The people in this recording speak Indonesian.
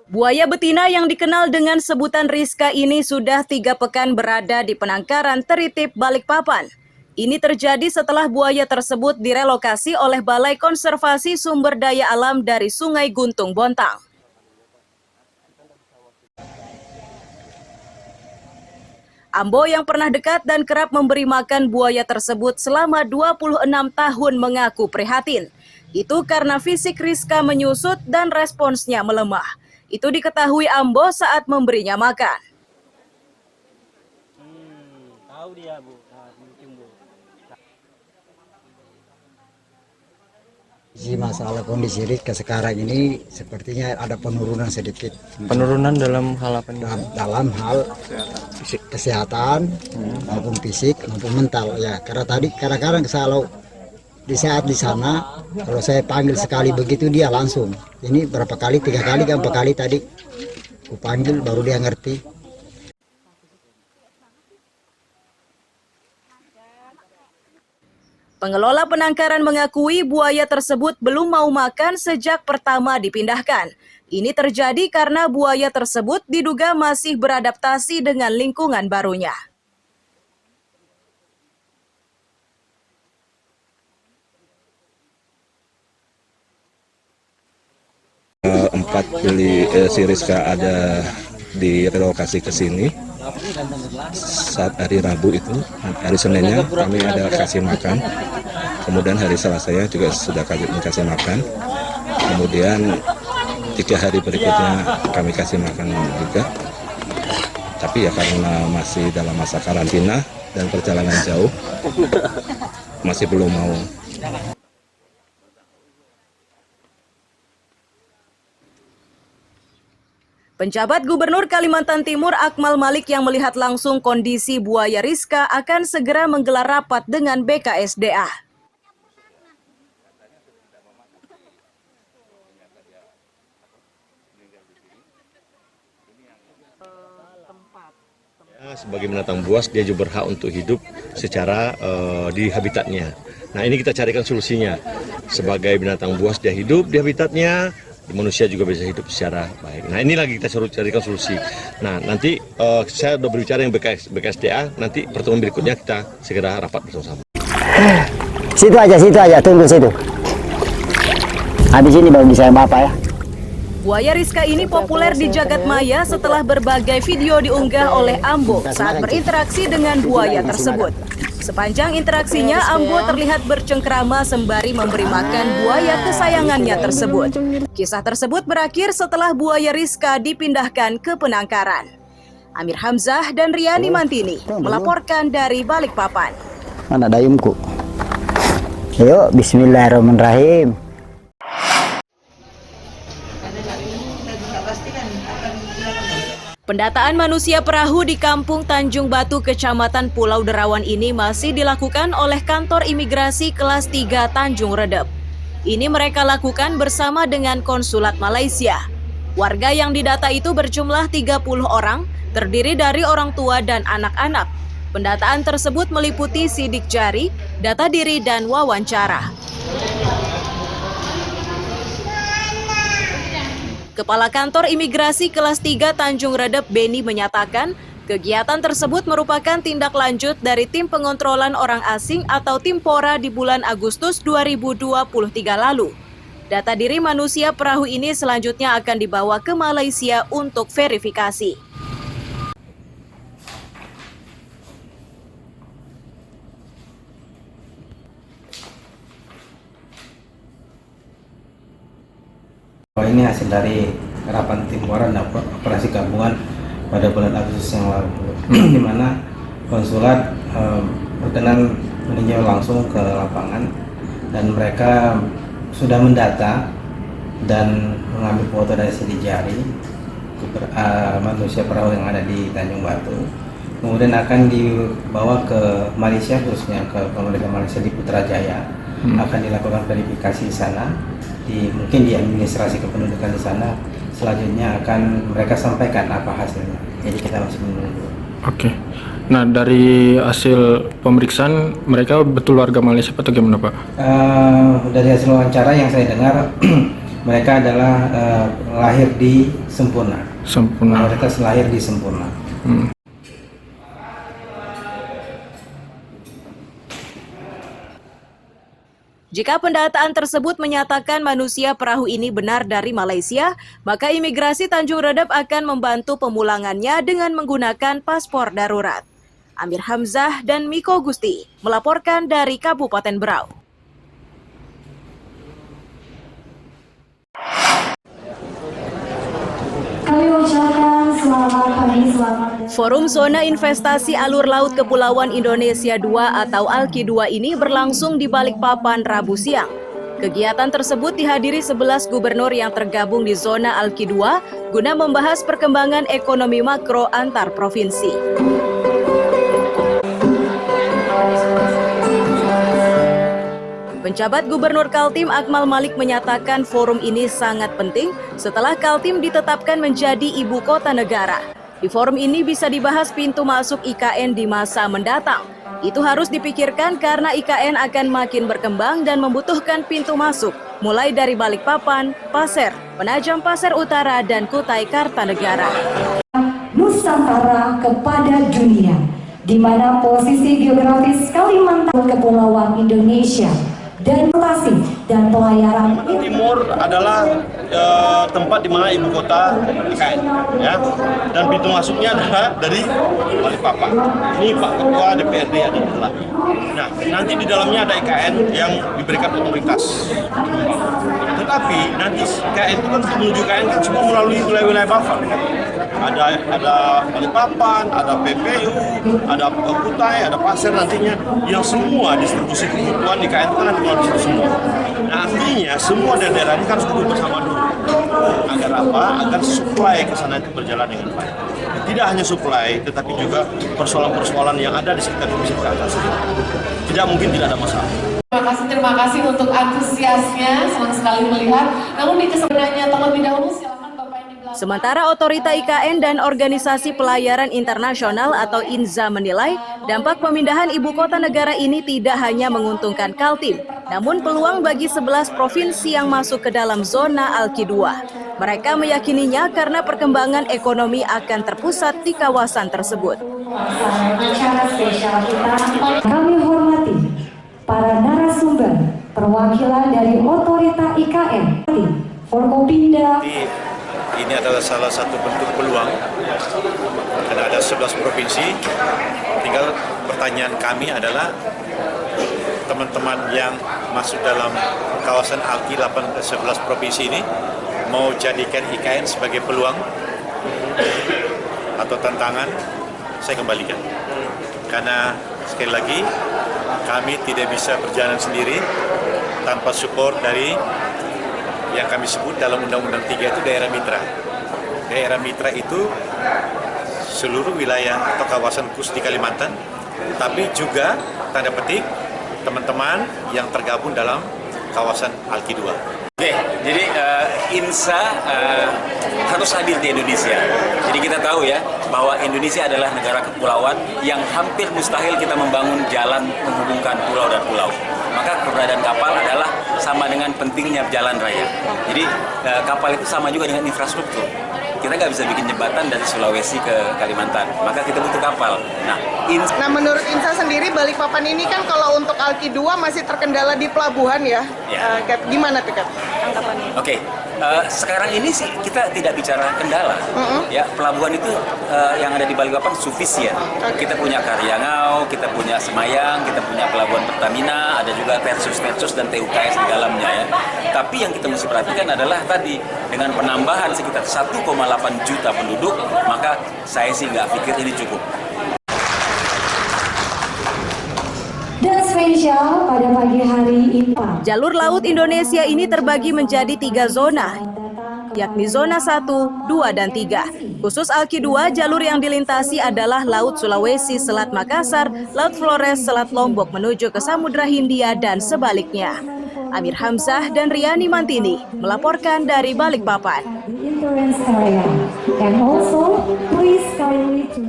Buaya betina yang dikenal dengan sebutan Rizka ini sudah 3 pekan berada di penangkaran Teritip Balikpapan. Ini terjadi setelah buaya tersebut direlokasi oleh Balai Konservasi Sumber Daya Alam dari Sungai Guntung Bontang. Ambo yang pernah dekat dan kerap memberi makan buaya tersebut selama 26 tahun mengaku prihatin. Itu karena fisik Rizka menyusut dan responsnya melemah. Itu diketahui Ambo saat memberinya makan. Tahu dia, Bu. Nah, mungkin, Bu. Masalah kondisi Rizka sekarang ini sepertinya ada penurunan sedikit. Penurunan dalam hal apa nih? Dalam hal kesehatan maupun fisik maupun mental ya. Karena tadi kadang-kadang kalau di saat di sana kalau saya panggil sekali begitu dia langsung. Ini berapa kali, 3 kali, 4 kali tadi aku panggil baru dia ngerti. Pengelola penangkaran mengakui buaya tersebut belum mau makan sejak pertama dipindahkan. Ini terjadi karena buaya tersebut diduga masih beradaptasi dengan lingkungan barunya. Empat kali si Rizka ada direlokasi ke sini. Saat hari Rabu itu, hari Seninnya kami ada kasih makan. Kemudian hari Selasanya juga sudah kami kasih makan. Kemudian 3 hari berikutnya kami kasih makan juga. Tapi ya karena masih dalam masa karantina dan perjalanan jauh, masih belum mau. Penjabat Gubernur Kalimantan Timur Akmal Malik yang melihat langsung kondisi buaya Rizka akan segera menggelar rapat dengan BKSDA. Sebagai binatang buas, dia juga berhak untuk hidup secara di habitatnya. Nah, ini kita carikan solusinya. Sebagai binatang buas, dia hidup di habitatnya, manusia juga bisa hidup secara baik. Nah, ini lagi kita carikan solusi. Nah, nanti saya sudah berbicara dengan BKSDA, nanti pertemuan berikutnya kita segera rapat bersama-sama. Situ aja, tunggu situ. Habis ini baru bisa apa ya. Buaya Rizka ini populer di jagat maya setelah berbagai video diunggah oleh Ambo saat berinteraksi dengan buaya tersebut. Sepanjang interaksinya, Ambo terlihat bercengkrama sembari memberi makan buaya kesayangannya tersebut. Kisah tersebut berakhir setelah buaya Rizka dipindahkan ke penangkaran. Amir Hamzah dan Riani Mantini melaporkan dari Balikpapan. Mana dayungku? Yuk, bismillahirrahmanirrahim. Pendataan manusia perahu di Kampung Tanjung Batu, Kecamatan Pulau Derawan ini masih dilakukan oleh Kantor Imigrasi Kelas 3 Tanjung Redep. Ini mereka lakukan bersama dengan Konsulat Malaysia. Warga yang didata itu berjumlah 30 orang, terdiri dari orang tua dan anak-anak. Pendataan tersebut meliputi sidik jari, data diri, dan wawancara. Kepala Kantor Imigrasi Kelas 3 Tanjung Redep Beni menyatakan, kegiatan tersebut merupakan tindak lanjut dari Tim Pengontrolan Orang Asing atau Timpora di bulan Agustus 2023 lalu. Data diri manusia perahu ini selanjutnya akan dibawa ke Malaysia untuk verifikasi. Ini hasil dari rapat Timpora dan operasi gabungan pada bulan Agustus yang lalu, di mana konsulat berkenan meninjau langsung ke lapangan dan mereka sudah mendata dan mengambil foto dari sidik jari manusia perahu yang ada di Tanjung Batu. Kemudian akan dibawa ke Malaysia, khususnya ke pemerintah Malaysia di Putrajaya. Akan dilakukan verifikasi di sana, mungkin di administrasi kependudukan di sana. Selanjutnya akan mereka sampaikan apa hasilnya. Jadi kita masih menunggu. Oke. Nah, dari hasil pemeriksaan mereka betul warga Malaysia atau gimana, Pak? Dari hasil wawancara yang saya dengar mereka adalah lahir di Sempurna. Sempurna. Mereka lahir di Sempurna. Jika pendataan tersebut menyatakan manusia perahu ini benar dari Malaysia, maka imigrasi Tanjung Redap akan membantu pemulangannya dengan menggunakan paspor darurat. Amir Hamzah dan Miko Gusti melaporkan dari Kabupaten Berau. Kami ucapkan selamat pagi, selamat. Forum Zona Investasi Alur Laut Kepulauan Indonesia II atau ALKI II ini berlangsung di Balikpapan Rabu siang. Kegiatan tersebut dihadiri 11 gubernur yang tergabung di zona ALKI II guna membahas perkembangan ekonomi makro antar provinsi. Penjabat Gubernur Kaltim Akmal Malik menyatakan forum ini sangat penting setelah Kaltim ditetapkan menjadi ibu kota negara. Di forum ini bisa dibahas pintu masuk IKN di masa mendatang. Itu harus dipikirkan karena IKN akan makin berkembang dan membutuhkan pintu masuk, mulai dari Balikpapan, Pasir, Penajam Pasir Utara, dan Kutai Kartanegara. Nusantara kepada dunia, di mana posisi geografis Kalimantan Kepulauan Indonesia dan transportasi dan pelayaran Timur adalah tempat di mana ibu kota IKN, ya, dan pintu masuknya adalah dari Balikpapan. Ini Pak Ketua DPRD ada di dalamnya. Nah, nanti di dalamnya ada IKN yang diberikan otoritas. Tetapi nanti IKN itu kan menuju IKN kan semua melalui wilayah-wilayah buffer. Ada Balikpapan, ada PPU, ada Kutai, ada Pasir nantinya, yang semua distribusi kebutuhan IKN itu kan nanti melalui situ semua. Nah, artinya semua daerah ini kan harus duduk bersama dulu. Agar apa? Agar supply ke sana itu berjalan dengan baik. Tidak hanya supply, tetapi juga persoalan-persoalan yang ada di sekitar komisi ke atas. Tidak mungkin tidak ada masalah. Terima kasih untuk antusiasnya, senang sekali melihat. Namun di kesebenarnya terlebih dahulu silakan Bapak yang di belakang. Sementara Otorita IKN dan Organisasi Pelayaran Internasional atau INZA menilai dampak pemindahan ibu kota negara ini tidak hanya menguntungkan Kaltim, namun peluang bagi 11 provinsi yang masuk ke dalam zona ALKI II. Mereka meyakininya karena perkembangan ekonomi akan terpusat di kawasan tersebut. Acara spesial kita, kami hormati para narasumber perwakilan dari Otorita IKN, Forkopimda. Ini adalah salah satu bentuk peluang karena ada 11 provinsi. Tinggal pertanyaan kami adalah teman-teman yang masuk dalam kawasan ALKI 11 provinsi ini mau jadikan IKN sebagai peluang atau tantangan, saya kembalikan. Karena sekali lagi kami tidak bisa berjalan sendiri tanpa support dari yang kami sebut dalam Undang-Undang 3 itu daerah mitra. Daerah mitra itu seluruh wilayah atau kawasan khusus di Kalimantan, tapi juga tanda petik teman-teman yang tergabung dalam kawasan ALKI II. Oke, jadi INSA harus hadir di Indonesia. Jadi kita tahu ya bahwa Indonesia adalah negara kepulauan yang hampir mustahil kita membangun jalan menghubungkan pulau dan pulau. Maka keberadaan kapal adalah sama dengan pentingnya jalan raya. Jadi kapal itu sama juga dengan infrastruktur. Kita nggak bisa bikin jembatan dari Sulawesi ke Kalimantan, maka kita butuh kapal. Nah, menurut INSA sendiri Balikpapan ini kan kalau untuk ALKI II masih terkendala di pelabuhan ya. Gimana tuh Kak anggapannya? Oke, sekarang ini sih kita tidak bicara kendala. Ya, pelabuhan itu yang ada di Balikpapan sufisien. Kita punya Karyangau, kita punya Semayang, kita punya pelabuhan Pertamina, ada juga Versus dan TUKS di dalamnya ya. Tapi yang kita mesti perhatikan adalah tadi dengan penambahan sekitar 1,8 juta penduduk, maka saya sih nggak pikir ini cukup. Dan spesial pada pagi hari ini, Jalur laut Indonesia ini terbagi menjadi 3 zona, yakni zona 1, 2, dan 3. Khusus ALKI II, jalur yang dilintasi adalah Laut Sulawesi, Selat Makassar, Laut Flores, Selat Lombok menuju ke Samudra Hindia dan sebaliknya. Amir Hamzah dan Riani Mantini melaporkan dari Balikpapan. insurance area, and also please kindly to